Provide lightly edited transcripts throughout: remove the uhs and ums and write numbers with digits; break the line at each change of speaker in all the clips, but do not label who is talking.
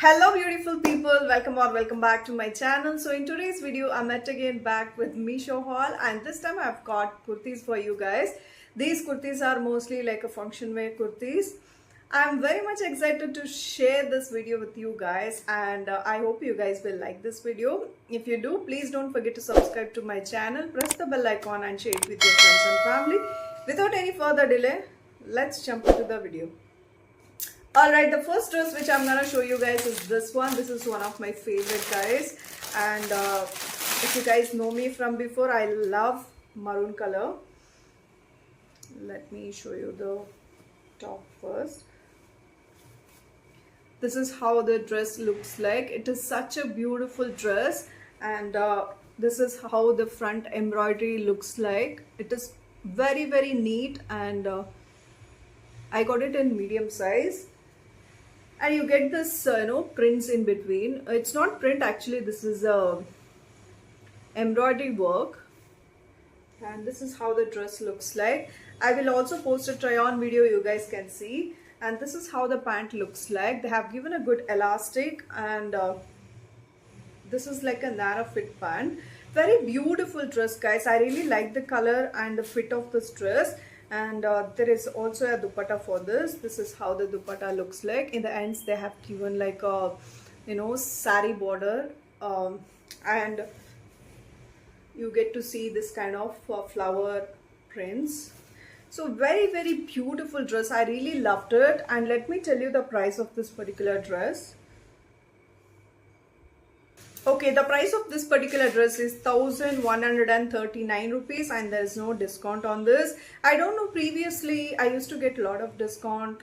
Hello beautiful people, welcome or welcome back to my channel. So in today's video I'm at again back with Meesho haul, and this time I've got kurtis for you guys. These kurtis are mostly like a function wear kurtis. I'm very much excited to share this video with you guys, and I hope you guys will like this video. If you do, please don't forget to subscribe to my channel, press the bell icon and share it with your friends and family. Without any further delay, let's jump into the video. Alright, the first dress which I'm gonna show you guys is this one. This is one of my favorite guys, and if you guys know me from before, I love maroon color. Let me show you the top first. This is how the dress looks like. It is such a beautiful dress, and this is how the front embroidery looks like. It is very neat, and I got it in medium size. And you get this prints in between. It's not print actually, this is embroidery work, and this is how the dress looks like. I will also post a try on video you guys can see, and this is how the pant looks like. They have given a good elastic, and this is like a narrow fit pant. Very beautiful dress guys. I really like the color and the fit of this dress. And there is also a dupatta for this. This is how the dupatta looks like. In the ends they have given like a sari border, and you get to see this kind of flower prints. So very beautiful dress. I really loved it, and let me tell you the price of this particular dress. Okay, the price of this particular dress is 1139 rupees, and there is no discount on this. I don't know, previously I used to get a lot of discount.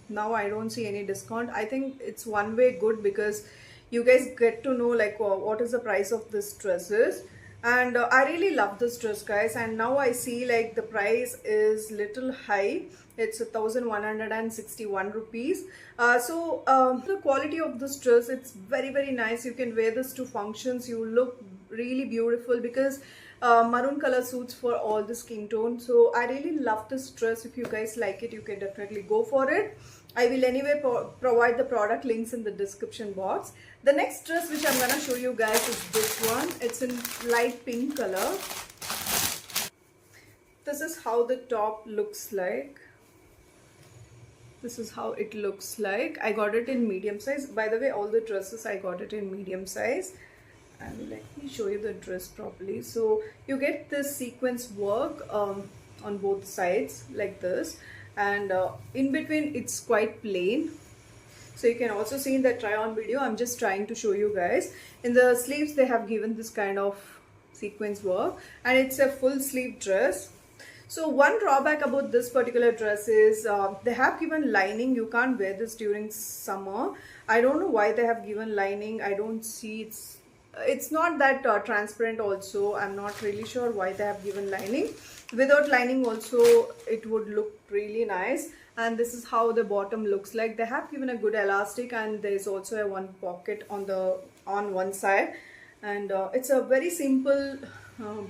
Now I don't see any discount. I think it's one way good, because you guys get to know like what is the price of this dress is. And I really love this dress guys, and now I see like the price is little high. It's 1161 rupees. The quality of this dress, it's very nice. You can wear this to functions. You look really beautiful, because maroon color suits for all the skin tone. So I really love this dress. If you guys like it, you can definitely go for it. I will anyway provide the product links in the description box. The next dress which I'm gonna show you guys is this one. It's in light pink color. This is how the top looks like. This is how it looks like. I got it in medium size. By the way, all the dresses I got it in medium size. And let me show you the dress properly. So you get this sequence work on both sides like this, and in between it's quite plain. So you can also see in the try on video, I'm just trying to show you guys. In the sleeves they have given this kind of sequence work, and it's a full sleeve dress. So one drawback about this particular dress is they have given lining. You can't wear this during summer. I don't know why they have given lining. I don't see it's not that transparent also. I'm not really sure why they have given lining. Without lining also it would look really nice. And this is how the bottom looks like. They have given a good elastic, and there is also a one pocket on one side, and it's a very simple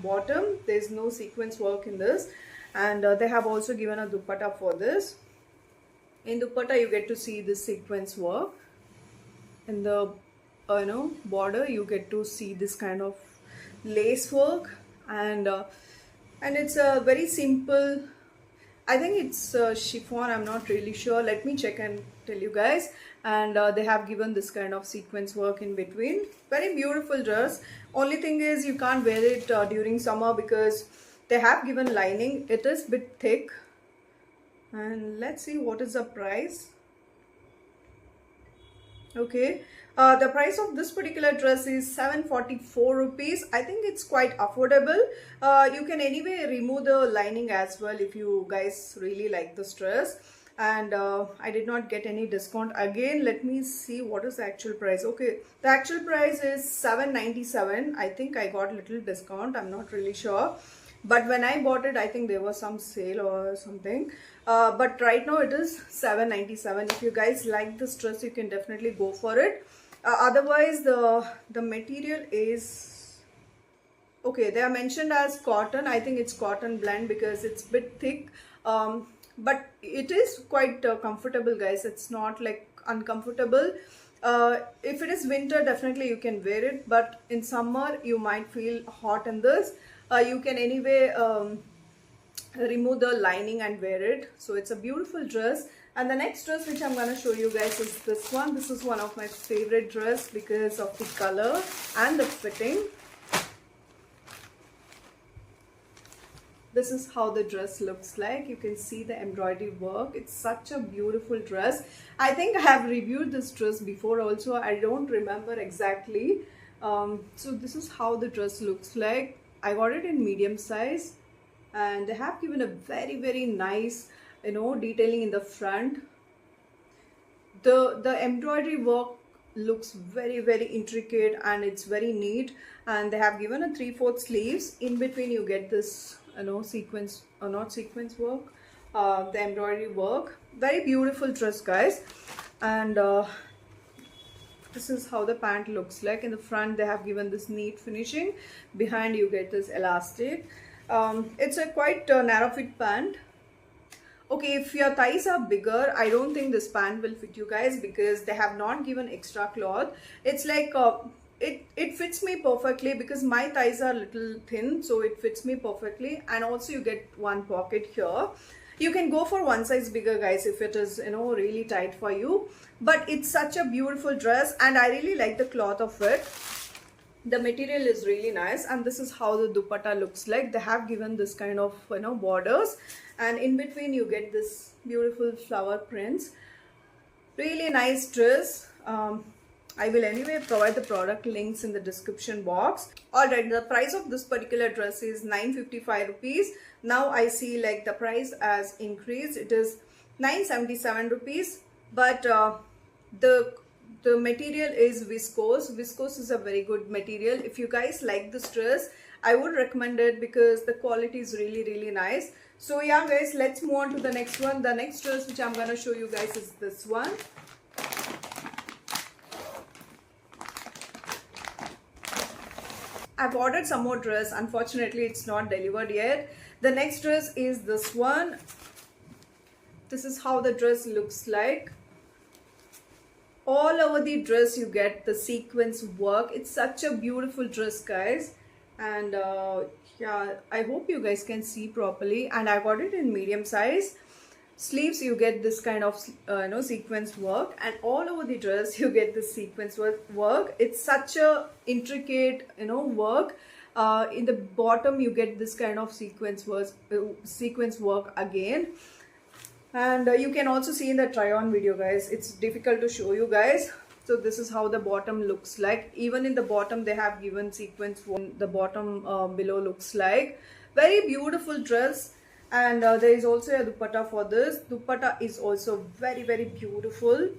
bottom. There's no sequence work in this, and they have also given a dupatta for this. In dupatta you get to see this sequence work. In the border you get to see this kind of lace work, and it's a very simple, I think it's chiffon, I'm not really sure. Let me check and tell you guys. And they have given this kind of sequence work in between. Very beautiful dress. Only thing is you can't wear it during summer, because they have given lining. It is a bit thick. And let's see what is the price. Okay, the price of this particular dress is 744 rupees. I think it's quite affordable. You can anyway remove the lining as well if you guys really like this dress. And I did not get any discount. Again, let me see what is the actual price. Okay, the actual price is 797. I think I got little discount. I'm not really sure. But when I bought it, I think there was some sale or something. But right now it is 797. If you guys like this dress, you can definitely go for it. Otherwise, the material is okay. They are mentioned as cotton. I think it's cotton blend, because it's a bit thick. But it is quite comfortable guys. It's not like uncomfortable. If it is winter, definitely you can wear it, but in summer you might feel hot in this. You can anyway remove the lining and wear it. So it's a beautiful dress. And the next dress which I'm going to show you guys is this one. This is one of my favorite dress because of the color and the fitting. This is how the dress looks like. You can see the embroidery work. It's such a beautiful dress. I think I have reviewed this dress before also. I don't remember exactly. So this is how the dress looks like. I got it in medium size, and they have given a very nice, you know, detailing in the front. The embroidery work looks very intricate and it's very neat, and they have given a 3/4 sleeves. In between you get this, you know, sequence or not sequence work, the embroidery work. Very beautiful dress, guys. And this is how the pant looks like. In the front they have given this neat finishing. Behind you get this elastic. It's a quite narrow fit pant. Okay, if your thighs are bigger, I don't think this pant will fit you guys because they have not given extra cloth. It's like it fits me perfectly because my thighs are little thin, so it fits me perfectly. And also you get one pocket here. You can go for one size bigger, guys, if it is, you know, really tight for you. But it's such a beautiful dress and I really like the cloth of it. The material is really nice, and this is how the dupatta looks like. They have given this kind of, you know, borders, and in between you get this beautiful flower prints. Really nice dress. I will anyway provide the product links in the description box. Alright, the price of this particular dress is 955 rupees. Now I see like the price has increased. It is 977 rupees, but the material is viscose. Viscose is a very good material. If you guys like this dress, I would recommend it because the quality is really nice. So yeah, guys, let's move on to the next one. The next dress which I'm gonna show you guys is this one. I've ordered some more dress. Unfortunately, it's not delivered yet. The next dress is this one. This is how the dress looks like. All over the dress you get the sequence work. It's such a beautiful dress, guys. And yeah, I hope you guys can see properly. And I got it in medium size. Sleeves you get this kind of you know, sequence work, and all over the dress you get this sequence work. It's such a intricate, you know, work. In the bottom you get this kind of sequence work again. And you can also see in the try on video, guys. It's difficult to show you guys. So this is how the bottom looks like. Even in the bottom they have given sequence. The bottom below looks like. Very beautiful dress. And there is also a dupatta for this. Dupatta is also very beautiful.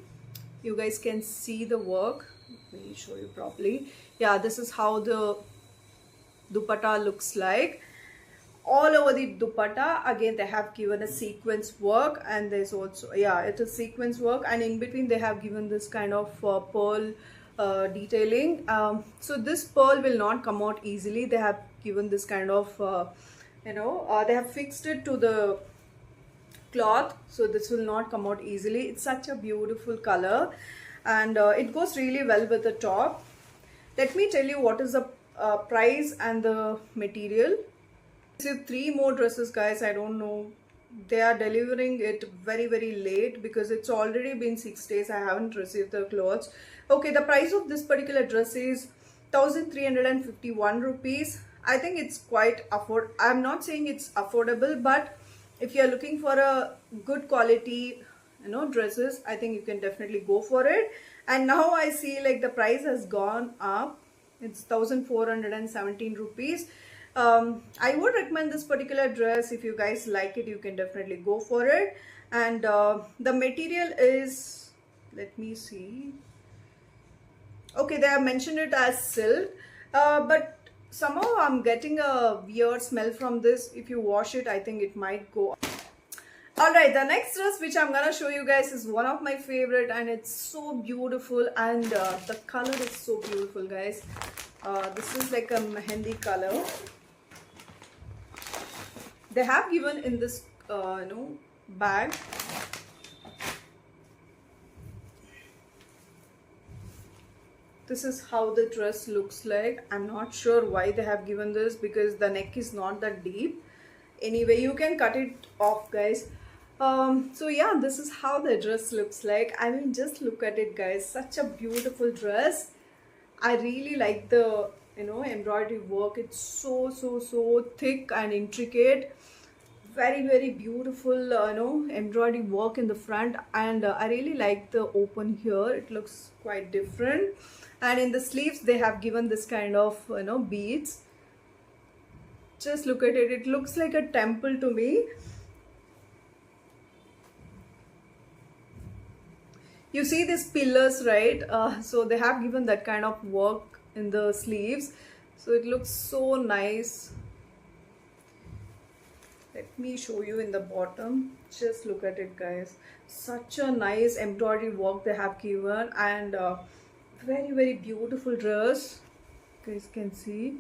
You guys can see the work. Let me show you properly. Yeah, this is how the dupatta looks like. All over the dupatta again they have given a sequence work, and there's also, yeah, it is sequence work, and in between they have given this kind of pearl detailing. So this pearl will not come out easily. They have given this kind of you know, they have fixed it to the cloth, so this will not come out easily. It's such a beautiful color, and it goes really well with the top. Let me tell you what is the price and the material. I received 3 more dresses, guys. I don't know, they are delivering it very late because it's already been 6 days. I haven't received the clothes. Okay, the price of this particular dress is 1351 rupees. I think it's quite I'm not saying it's affordable, but if you're looking for a good quality, you know, dresses, I think you can definitely go for it. And now I see like the price has gone up. It's 1417 rupees. I would recommend this particular dress. If you guys like it, you can definitely go for it. And the material is, let me see. Okay, they have mentioned it as silk, but somehow I'm getting a weird smell from this. If you wash it, I think it might go. Alright, the next dress which I'm gonna show you guys is one of my favorite, and it's so beautiful, and the color is so beautiful, guys. This is like a mehendi color. They have given in this you know, bag. This is how the dress looks like. I'm not sure why they have given this because the neck is not that deep. Anyway, you can cut it off, guys. So yeah, this is how the dress looks like. I mean, just look at it, guys. Such a beautiful dress. I really like the embroidery work. It's so thick and intricate. Very beautiful embroidery work in the front, and I really like the open here. It looks quite different, and in the sleeves they have given this kind of beads. Just look at it. It looks like a temple to me. You see these pillars, right? So they have given that kind of work in the sleeves, so it looks so nice. Let me show you in the bottom. Just look at it, guys. Such a nice embroidery work they have given, and very beautiful dress. You guys can see.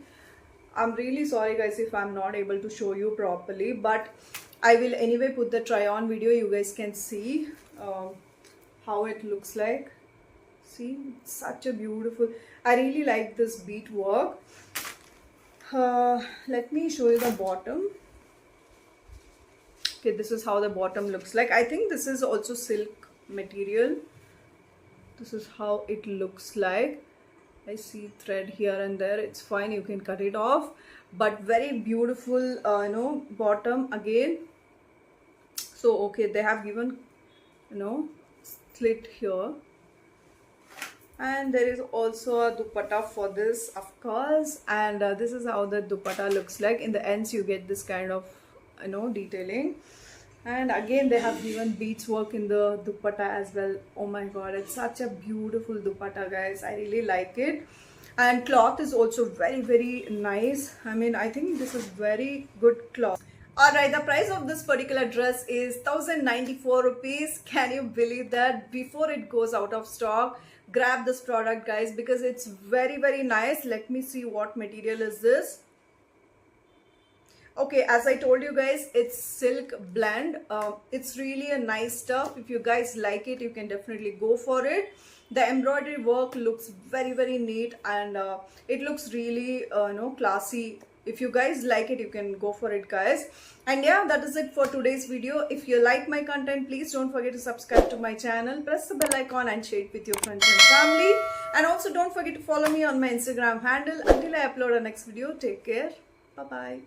I'm really sorry, guys, if I'm not able to show you properly, but I will anyway put the try on video. You guys can see how it looks like. See, such a beautiful. I really like this bead work. Let me show you the bottom. Okay, this is how the bottom looks like. I think this is also silk material. This is how it looks like. I see thread here and there. It's fine, you can cut it off, but very beautiful bottom again. So okay, they have given slit here, and there is also a dupatta for this, of course, and this is how the dupatta looks like. In the ends you get this kind of detailing, and again they have given beads work in the dupatta as well. Oh my god, it's such a beautiful dupatta, guys. I really like it, and cloth is also very nice. I mean, I think this is very good cloth. Alright, the price of this particular dress is 1094 rupees. Can you believe that? Before it goes out of stock, grab this product, guys, because it's very nice. Let me see what material is this. Okay, as I told you guys, it's silk blend. It's really a nice stuff. If you guys like it, you can definitely go for it. The embroidery work looks very neat, and it looks really classy. If you guys like it, you can go for it, guys. And yeah, that is it for today's video. If you like my content, please don't forget to subscribe to my channel, press the bell icon and share it with your friends and family. And also don't forget to follow me on my Instagram handle. Until I upload our next video, take care. Bye bye.